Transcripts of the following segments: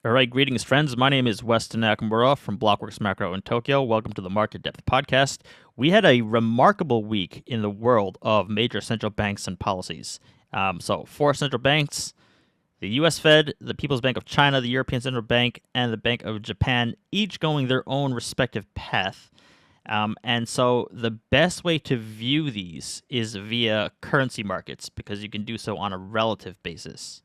All right, greetings, friends. My name is Weston Nakamura from Blockworks Macro in Tokyo. Welcome to the Market Depth Podcast. We had a remarkable week in the world of major central banks and policies. So, four central banks: the U.S. Fed, the People's Bank of China, the European Central Bank, and the Bank of Japan, each going their own respective path. And so the best way to view these is via currency markets because you can do so on a relative basis.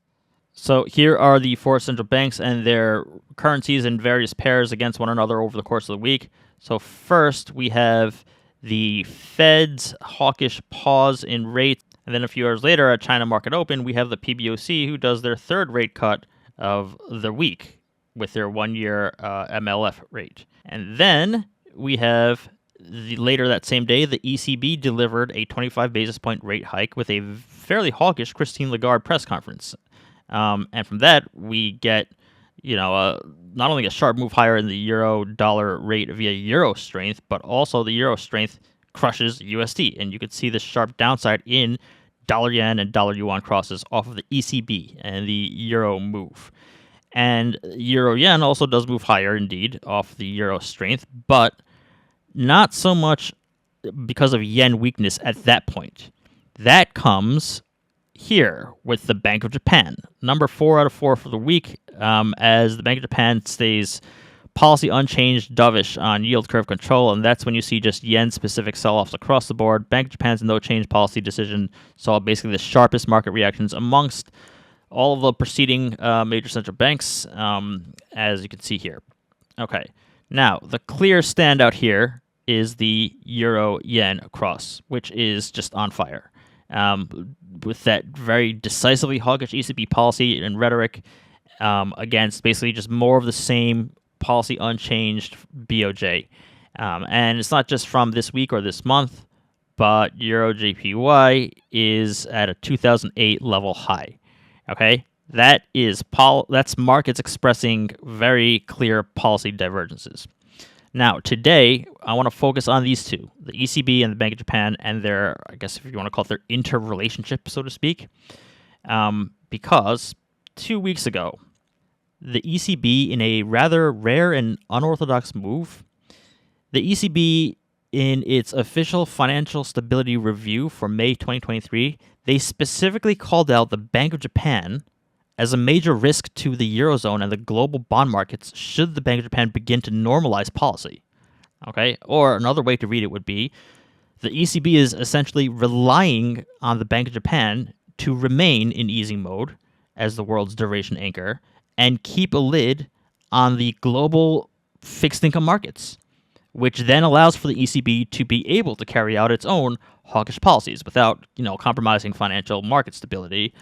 So here are the four central banks and their currencies in various pairs against one another over the course of the week. So first we have the Fed's hawkish pause in rates, and then a few hours later at China Market Open, we have the PBOC who does their third rate cut of the week with their 1-year MLF rate. And then we have later that same day, the ECB delivered a 25 basis point rate hike with a fairly hawkish Christine Lagarde press conference. And from that, we get, not only a sharp move higher in the euro-dollar rate via euro strength, but also the euro strength crushes USD. And you could see the sharp downside in dollar-yen and dollar-yuan crosses off of the ECB and the euro move. And euro-yen also does move higher, indeed, off the euro strength, but not so much because of yen weakness at that point. That comes here with the Bank of Japan, number 4 out of 4 for the week, as the Bank of Japan stays policy unchanged, dovish on yield curve control, and that's when you see just yen-specific sell-offs across the board. Bank of Japan's no-change policy decision saw basically the sharpest market reactions amongst all of the preceding major central banks, as you can see here. Okay, now the clear standout here is the euro-yen cross, which is just on fire. With that very decisively hawkish ECB policy and rhetoric against basically just more of the same policy unchanged BoJ. And it's not just from this week or this month, but USDJPY is at a 2008 level high. Okay, that's markets expressing very clear policy divergences. Now, today, I want to focus on these two, the ECB and the Bank of Japan, and their, I guess if you want to call it their interrelationship, so to speak, because 2 weeks ago, the ECB, in a rather rare and unorthodox move, the ECB, in its official financial stability review for May 2023, they specifically called out the Bank of Japan as a major risk to the Eurozone and the global bond markets should the Bank of Japan begin to normalize policy. Okay? Or another way to read it would be, the ECB is essentially relying on the Bank of Japan to remain in easing mode as the world's duration anchor and keep a lid on the global fixed income markets, which then allows for the ECB to be able to carry out its own hawkish policies without, compromising financial market stability.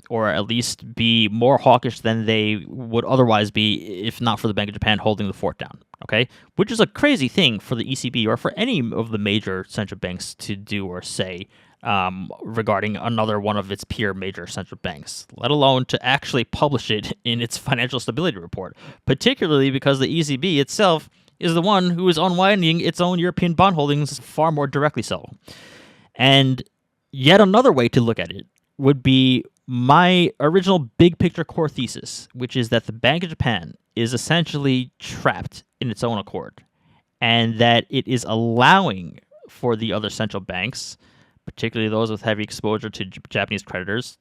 Or at least be more hawkish than they would otherwise be if not for the Bank of Japan holding the fort down, okay? Which is a crazy thing for the ECB or for any of the major central banks to do or say regarding another one of its peer major central banks, let alone to actually publish it in its financial stability report, particularly because the ECB itself is the one who is unwinding its own European bond holdings far more directly so. And yet another way to look at it would be my original big picture core thesis, which is that the Bank of Japan is essentially trapped in its own accord, and that it is allowing for the other central banks, particularly those with heavy exposure to Japanese creditors,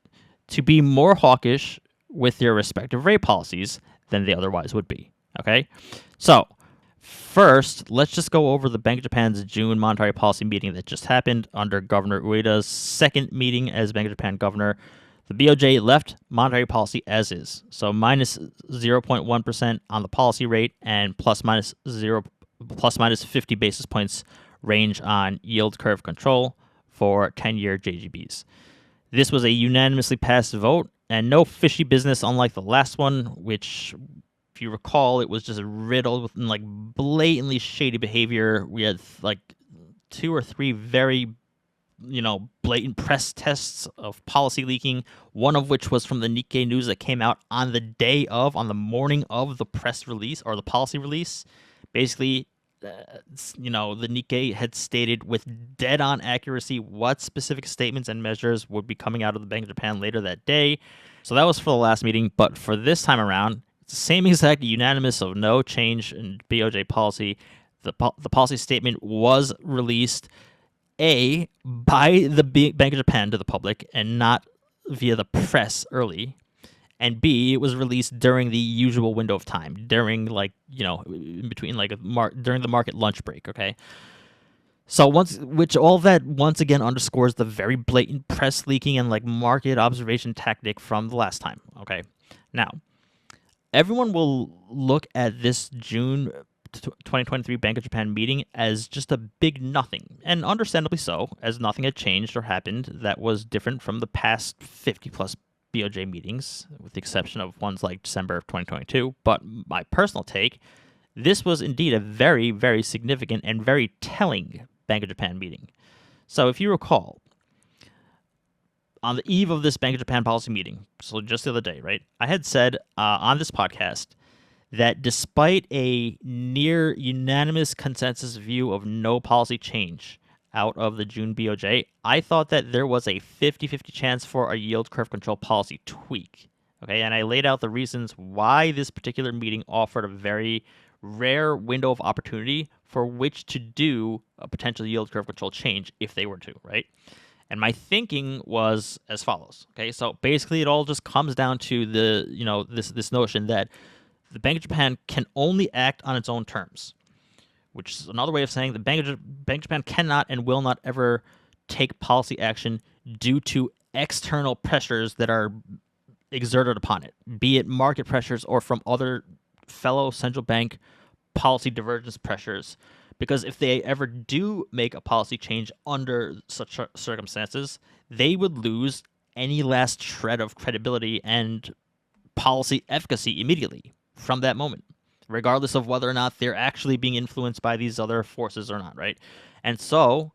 to be more hawkish with their respective rate policies than they otherwise would be. Okay? So, first, let's just go over the Bank of Japan's June monetary policy meeting that just happened under Governor Ueda's second meeting as Bank of Japan governor. The BOJ left monetary policy as is, so minus 0.1% on the policy rate and plus minus 50 basis points range on yield curve control for 10-year JGBs. This was a unanimously passed vote and no fishy business unlike the last one, which, if you recall, it was just riddled with blatantly shady behavior. We had 2 or 3 very, blatant press tests of policy leaking, one of which was from the Nikkei news that came out on the morning of the press release or the policy release. Basically, the Nikkei had stated with dead-on accuracy what specific statements and measures would be coming out of the Bank of Japan later that day. So that was for the last meeting, but for this time around, It's the same exact unanimous of no change in BOJ policy. The policy statement was released, A, by the Bank of Japan to the public and not via the press early. And B, it was released during the usual window of time, during in between during the market lunch break, okay? So which all that once again underscores the very blatant press leaking and market observation tactic from the last time, okay? Now, everyone will look at this June 2023 Bank of Japan meeting as just a big nothing, and understandably so, as nothing had changed or happened that was different from the past 50-plus BOJ meetings, with the exception of ones like December of 2022. But my personal take, this was indeed a very, very significant and very telling Bank of Japan meeting. So if you recall, on the eve of this Bank of Japan policy meeting, so just the other day, right, I had said on this podcast that despite a near unanimous consensus view of no policy change out of the June BOJ, I thought that there was a 50-50 chance for a yield curve control policy tweak. Okay, and I laid out the reasons why this particular meeting offered a very rare window of opportunity for which to do a potential yield curve control change if they were to, right? And my thinking was as follows. Okay, so basically it all just comes down to this notion that the Bank of Japan can only act on its own terms, which is another way of saying the Bank of Japan cannot and will not ever take policy action due to external pressures that are exerted upon it, be it market pressures or from other fellow central bank policy divergence pressures. Because if they ever do make a policy change under such circumstances, they would lose any last shred of credibility and policy efficacy immediately from that moment, regardless of whether or not they're actually being influenced by these other forces or not, right? And so,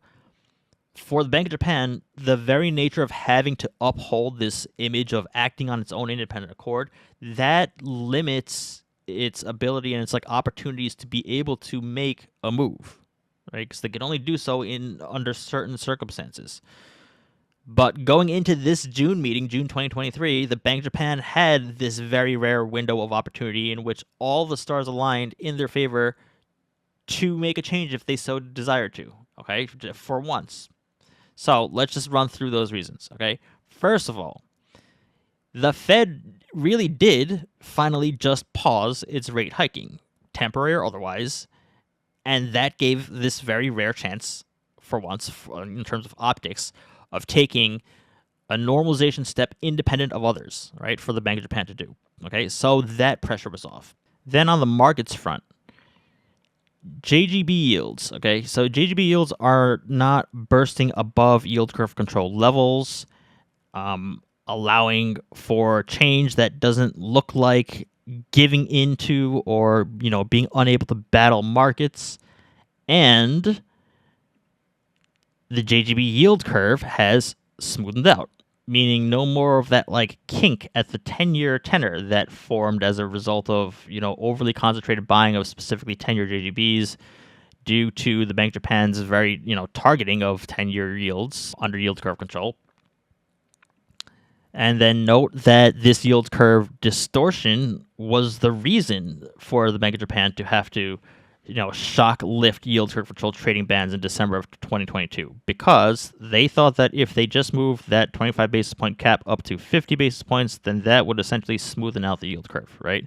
for the Bank of Japan, the very nature of having to uphold this image of acting on its own independent accord, that limits its ability and its opportunities to be able to make a move, right? Because they can only do so under certain circumstances. But going into this June meeting, June 2023, the Bank of Japan had this very rare window of opportunity in which all the stars aligned in their favor to make a change if they so desired to, okay, for once. So let's just run through those reasons, okay? First of all, the Fed really did finally just pause its rate hiking, temporary or otherwise, and that gave this very rare chance, for once, in terms of optics, of taking a normalization step independent of others, right, for the Bank of Japan to do. Okay, so that pressure was off. Then on the markets front, JGB yields. Okay, so JGB yields are not bursting above yield curve control levels, allowing for change that doesn't look like giving into or being unable to battle markets, and the JGB yield curve has smoothened out, meaning no more of that kink at the 10-year tenor that formed as a result of overly concentrated buying of specifically 10-year JGBs due to the Bank of Japan's very targeting of 10-year yields under yield curve control. And then note that this yield curve distortion was the reason for the Bank of Japan to have to shock lift yield curve control trading bands in December of 2022, because they thought that if they just moved that 25 basis point cap up to 50 basis points, then that would essentially smoothen out the yield curve, right?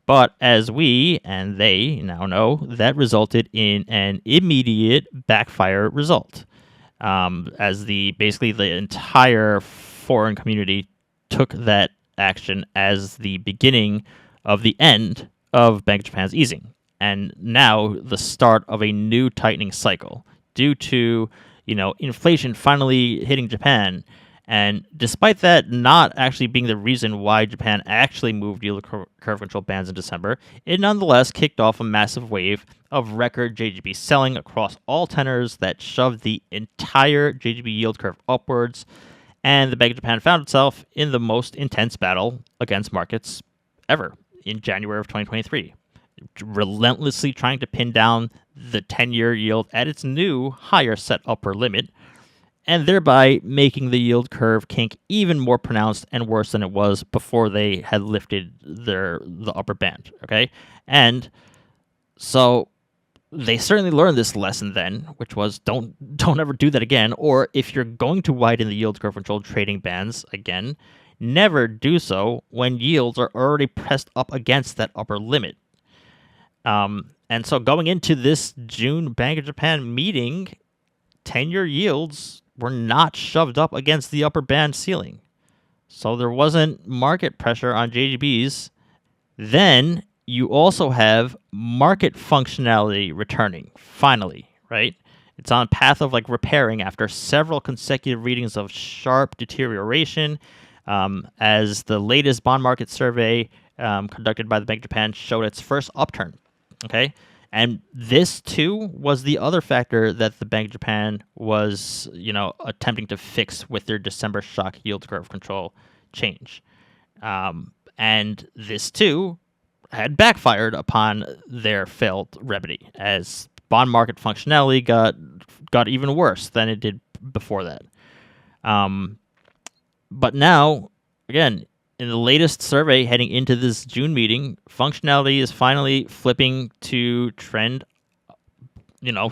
But as we and they now know, that resulted in an immediate backfire result, as basically the entire foreign community took that action as the beginning of the end of Bank of Japan's easing. And now the start of a new tightening cycle due to, inflation finally hitting Japan. And despite that not actually being the reason why Japan actually moved yield curve control bands in December, it nonetheless kicked off a massive wave of record JGB selling across all tenors that shoved the entire JGB yield curve upwards. And the Bank of Japan found itself in the most intense battle against markets ever in January of 2023. Relentlessly trying to pin down the 10-year yield at its new higher set upper limit, and thereby making the yield curve kink even more pronounced and worse than it was before they had lifted the upper band. Okay, and so they certainly learned this lesson then, which was don't ever do that again. Or if you're going to widen the yield curve controlled trading bands again, never do so when yields are already pressed up against that upper limit. And so going into this June Bank of Japan meeting, 10-year yields were not shoved up against the upper band ceiling. So there wasn't market pressure on JGBs. Then you also have market functionality returning, finally, right? It's on a path of repairing after several consecutive readings of sharp deterioration, as the latest bond market survey conducted by the Bank of Japan showed its first upturn. Okay, and this too was the other factor that the Bank of Japan was, attempting to fix with their December shock yield curve control change, and this too had backfired upon their failed remedy, as bond market functionality got even worse than it did before that. But now, again, in the latest survey heading into this June meeting, functionality is finally flipping to trend,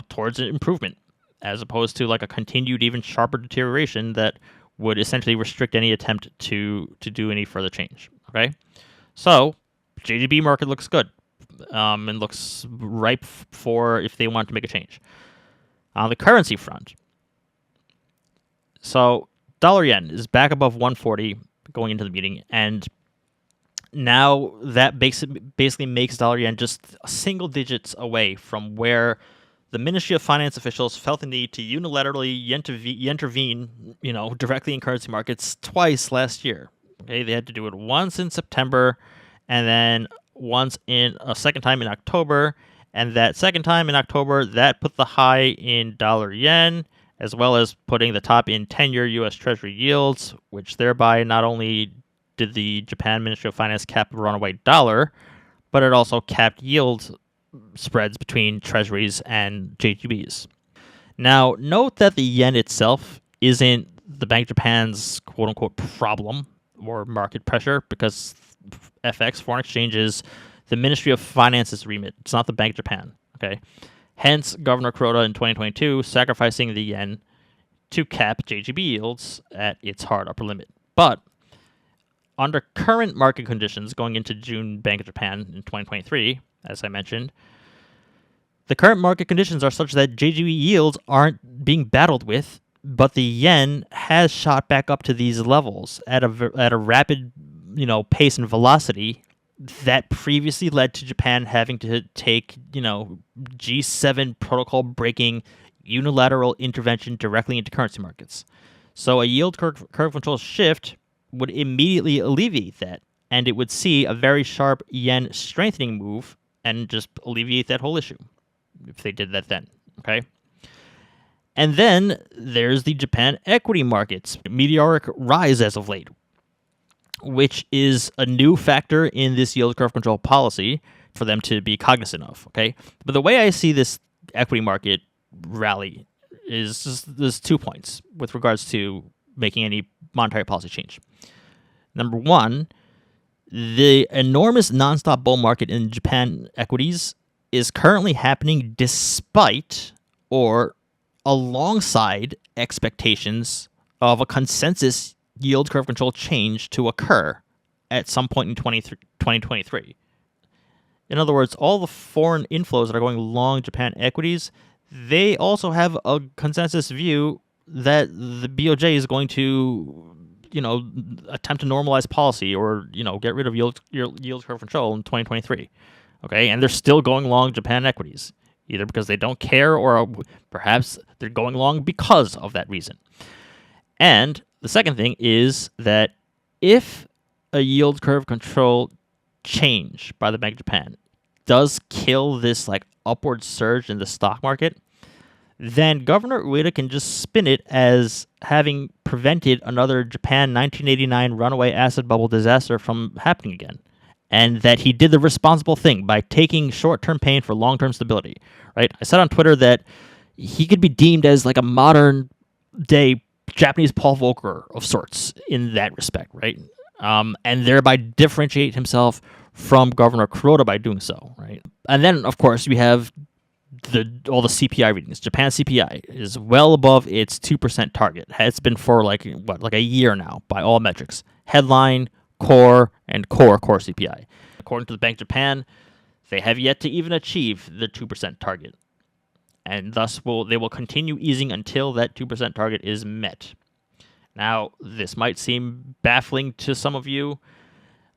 towards an improvement, as opposed to a continued, even sharper deterioration that would essentially restrict any attempt to do any further change. Okay, so JGB market looks good, and looks ripe for if they want to make a change. On the currency front, so dollar yen is back above 140 going into the meeting, and now that basically makes dollar yen just single digits away from where the Ministry of Finance officials felt the need to unilaterally intervene, directly in currency markets twice last year. Okay, they had to do it once in September, and then once in a second time in October, and that second time in October, that put the high in dollar yen, as well as putting the top in 10-year U.S. Treasury yields, which thereby not only did the Japan Ministry of Finance cap a runaway dollar, but it also capped yield spreads between Treasuries and JGBs. Now, note that the yen itself isn't the Bank of Japan's quote-unquote problem or market pressure, because FX, foreign exchange, is the Ministry of Finance's remit. It's not the Bank of Japan. Okay, hence Governor Kuroda in 2022 sacrificing the yen to cap JGB yields at its hard upper limit. But under current market conditions going into June Bank of Japan in 2023, as I mentioned, the current market conditions are such that JGB yields aren't being battled with, but the yen has shot back up to these levels at a rapid pace and velocity that previously led to Japan having to take, G7 protocol breaking unilateral intervention directly into currency markets. So a yield curve control shift would immediately alleviate that, and it would see a very sharp yen strengthening move and just alleviate that whole issue if they did that then. Okay. And then there's the Japan equity markets meteoric rise as of late, which is a new factor in this yield curve control policy for them to be cognizant of, okay? But the way I see this equity market rally is just, there's 2 points with regards to making any monetary policy change. Number one, the enormous nonstop bull market in Japan equities is currently happening despite or alongside expectations of a consensus yield curve control change to occur at some point in 2023. In other words, all the foreign inflows that are going long Japan equities, they also have a consensus view that the BOJ is going to, attempt to normalize policy or, get rid of yield curve control in 2023. Okay, and they're still going long Japan equities, either because they don't care or perhaps they're going long because of that reason. And the second thing is that if a yield curve control change by the Bank of Japan does kill this upward surge in the stock market, then Governor Ueda can just spin it as having prevented another Japan 1989 runaway asset bubble disaster from happening again, and that he did the responsible thing by taking short-term pain for long-term stability. Right? I said on Twitter that he could be deemed as a modern day Japanese Paul Volcker of sorts in that respect, right? And thereby differentiate himself from Governor Kuroda by doing so, right? And then, of course, we have all the CPI readings. Japan CPI is well above its 2% target. It's been for like a year now by all metrics. Headline, core, and core CPI. According to the Bank of Japan, they have yet to even achieve the 2% target. And thus they will continue easing until that 2% target is met. Now, this might seem baffling to some of you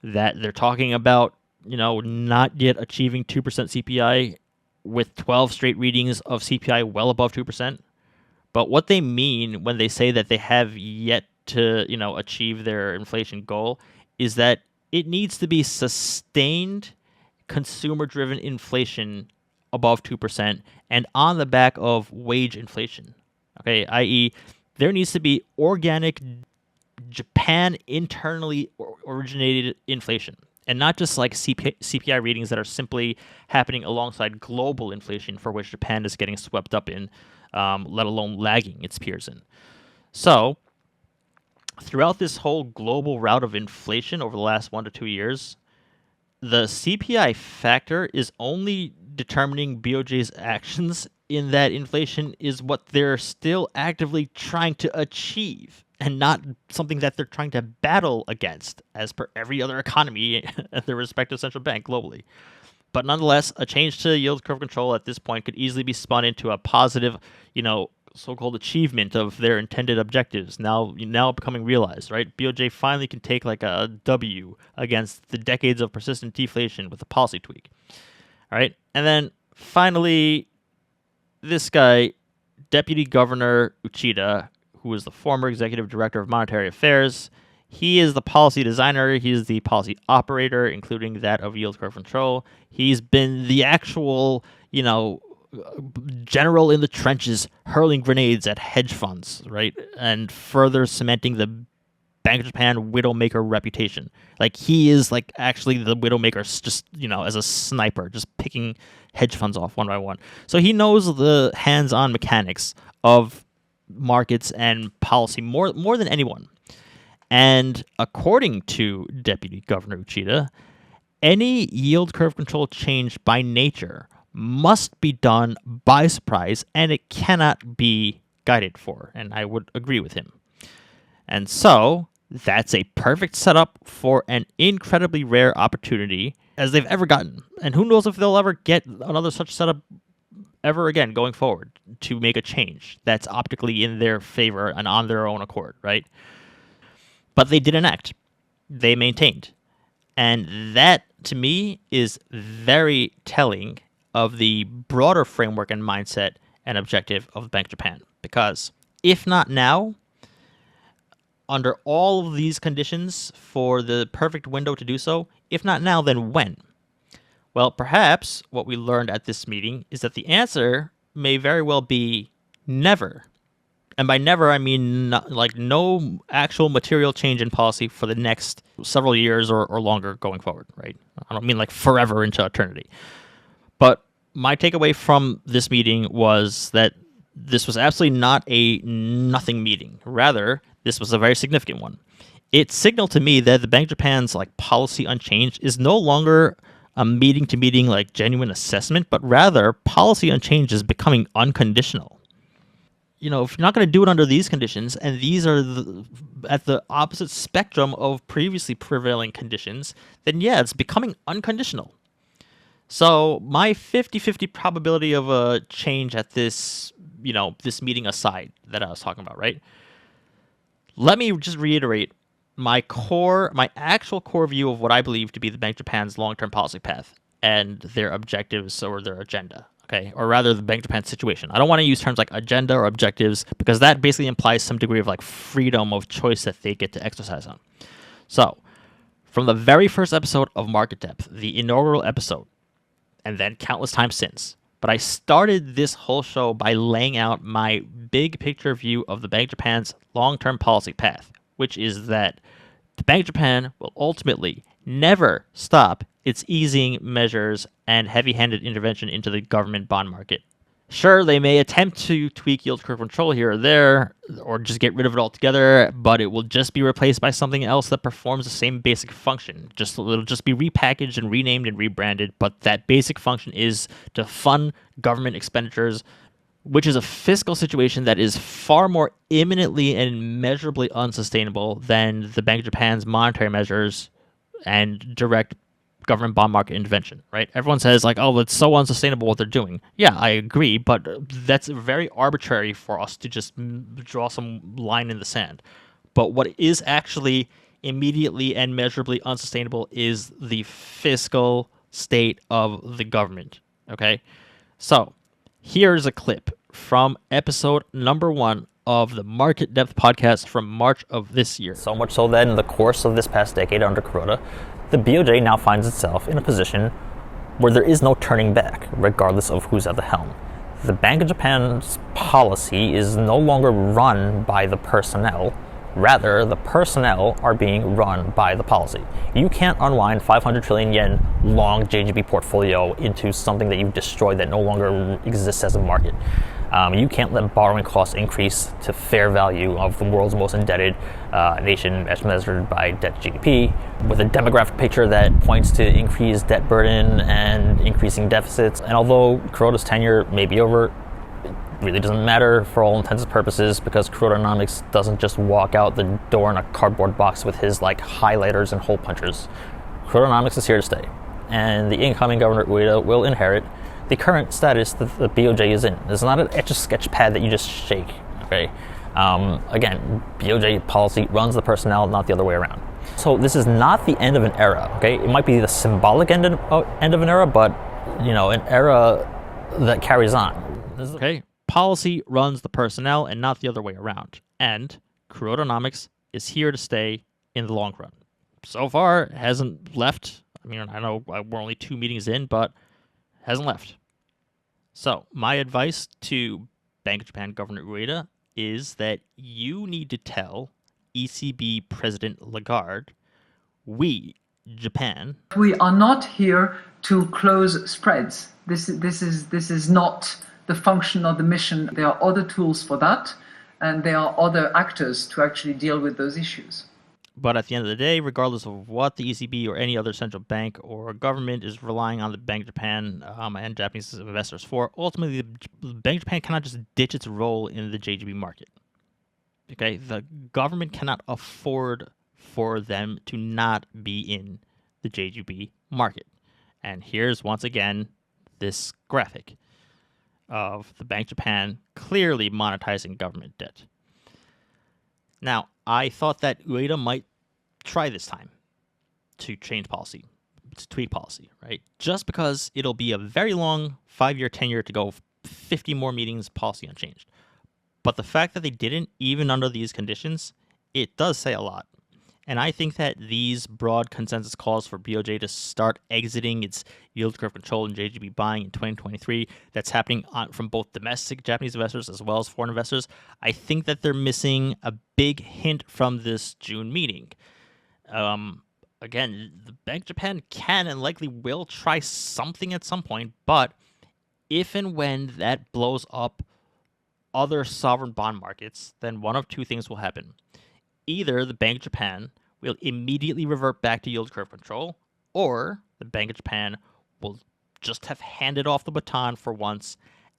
that they're talking about, not yet achieving 2% CPI with 12 straight readings of CPI well above 2%. But what they mean when they say that they have yet to, achieve their inflation goal is that it needs to be sustained consumer-driven inflation above 2% and on the back of wage inflation. Okay, i.e., there needs to be organic Japan internally originated inflation, and not just like CPI readings that are simply happening alongside global inflation for which Japan is getting swept up in, let alone lagging its peers in. So, throughout this whole global rout of inflation over the last 1 to 2 years, the CPI factor is only determining BOJ's actions in that inflation is what they're still actively trying to achieve and not something that they're trying to battle against as per every other economy at their respective central bank globally. But nonetheless, a change to yield curve control at this point could easily be spun into a positive, so-called achievement of their intended objectives now becoming realized, right? BOJ finally can take like a W against the decades of persistent deflation with a policy tweak. All right. And then finally, this guy, Deputy Governor Uchida, who is the former executive director of monetary affairs, he is the policy designer. He is the policy operator, including that of yield curve control. He's been the actual, general in the trenches hurling grenades at hedge funds, right? And further cementing the Bank of Japan widowmaker reputation. Like, he is like actually the widowmaker, just, as a sniper, just picking hedge funds off one by one. So he knows the hands-on mechanics of markets and policy more than anyone. And according to Deputy Governor Uchida, any yield curve control change by nature must be done by surprise, and it cannot be guided for. And I would agree with him. And so that's a perfect setup for an incredibly rare opportunity as they've ever gotten. And who knows if they'll ever get another such setup ever again going forward to make a change that's optically in their favor and on their own accord, right? But they didn't act. They maintained. And that, to me, is very telling of the broader framework and mindset and objective of the Bank of Japan. Because if not now, under all of these conditions for the perfect window to do so, if not now, then when? Well, perhaps what we learned at this meeting is that the answer may very well be never. And by never, I mean no actual material change in policy for the next several years or longer going forward, right? I don't mean like forever into eternity. But my takeaway from this meeting was that this was absolutely not a nothing meeting. Rather, this was a very significant one. It signaled to me that the Bank of Japan's policy unchanged is no longer a meeting-to-meeting genuine assessment, but rather policy unchanged is becoming unconditional. If you're not going to do it under these conditions, and these are at the opposite spectrum of previously prevailing conditions, then yeah, it's becoming unconditional. So my 50-50 probability of a change at this, this meeting aside that I was talking about, right? Let me just reiterate my actual core view of what I believe to be the Bank of Japan's long-term policy path and their objectives or their agenda. Okay, or rather the Bank of Japan situation. I don't want to use terms like agenda or objectives because that basically implies some degree of freedom of choice that they get to exercise on. So, from the very first episode of Market Depth, the inaugural episode, and then countless times since, but I started this whole show by laying out my big picture view of the Bank of Japan's long-term policy path, which is that the Bank of Japan will ultimately never stop its easing measures and heavy-handed intervention into the government bond market. Sure, they may attempt to tweak yield curve control here or there, or just get rid of it altogether, but it will just be replaced by something else that performs the same basic function. It'll just be repackaged and renamed and rebranded, but that basic function is to fund government expenditures, which is a fiscal situation that is far more imminently and measurably unsustainable than the Bank of Japan's monetary measures and direct government bond market intervention, right? Everyone says like, oh, it's so unsustainable what they're doing. Yeah, I agree, but that's very arbitrary for us to just draw some line in the sand. But what is actually immediately and measurably unsustainable is the fiscal state of the government, okay? So here's a clip from episode number 1 of the Market Depth podcast from March of this year. So much so that in the course of this past decade under Kuroda, the BOJ now finds itself in a position where there is no turning back, regardless of who's at the helm. The Bank of Japan's policy is no longer run by the personnel. Rather, the personnel are being run by the policy. You can't unwind 500 trillion yen long JGB portfolio into something that you've destroyed that no longer exists as a market. You can't let borrowing costs increase to fair value of the world's most indebted nation as measured by debt to GDP, with a demographic picture that points to increased debt burden and increasing deficits. And although Kuroda's tenure may be over, it really doesn't matter for all intents and purposes, because Kurodanomics doesn't just walk out the door in a cardboard box with his like highlighters and hole punchers. Kurodanomics is here to stay, and the incoming Governor Ueda will inherit the current status that the BOJ is in. It's not an etch-a-sketch pad that you just shake, okay? Again, BOJ policy runs the personnel, not the other way around. So this is not the end of an era, okay? It might be the symbolic end of an era, but, you know, an era that carries on. Okay, policy runs the personnel and not the other way around. And Kurodanomics is here to stay in the long run. So far, it hasn't left. I mean, I know we're only 2 meetings in, but hasn't left. So my advice to Bank of Japan Governor Ueda is that you need to tell ECB President Lagarde, we, Japan, we are not here to close spreads. This is not the function or the mission. There are other tools for that, and there are other actors to actually deal with those issues. But at the end of the day, regardless of what the ECB or any other central bank or government is relying on the Bank of Japan and Japanese investors for, ultimately the Bank of Japan cannot just ditch its role in the JGB market. Okay, the government cannot afford for them to not be in the JGB market. And here's once again this graphic of the Bank of Japan clearly monetizing government debt. Now, I thought that Ueda might try this time to change policy, to tweak policy, right? Just because it'll be a very long 5-year tenure to go 50 more meetings, policy unchanged. But the fact that they didn't, even under these conditions, it does say a lot. And I think that these broad consensus calls for BOJ to start exiting its yield curve control and JGB buying in 2023, that's happening from both domestic Japanese investors as well as foreign investors, I think that they're missing a big hint from this June meeting. Again, the Bank of Japan can and likely will try something at some point, but if and when that blows up other sovereign bond markets, then one of two things will happen. Either the Bank of Japan will immediately revert back to yield curve control, or the Bank of Japan will just have handed off the baton for once,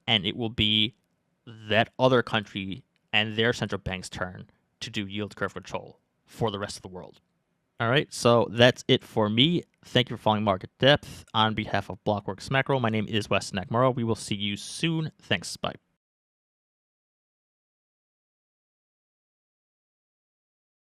and it will be that other country and their central bank's turn to do yield curve control for the rest of the world. All right, so that's it for me. Thank you for following Market Depth. On behalf of Blockworks Macro, my name is Weston Nakamura. We will see you soon. Thanks. Bye.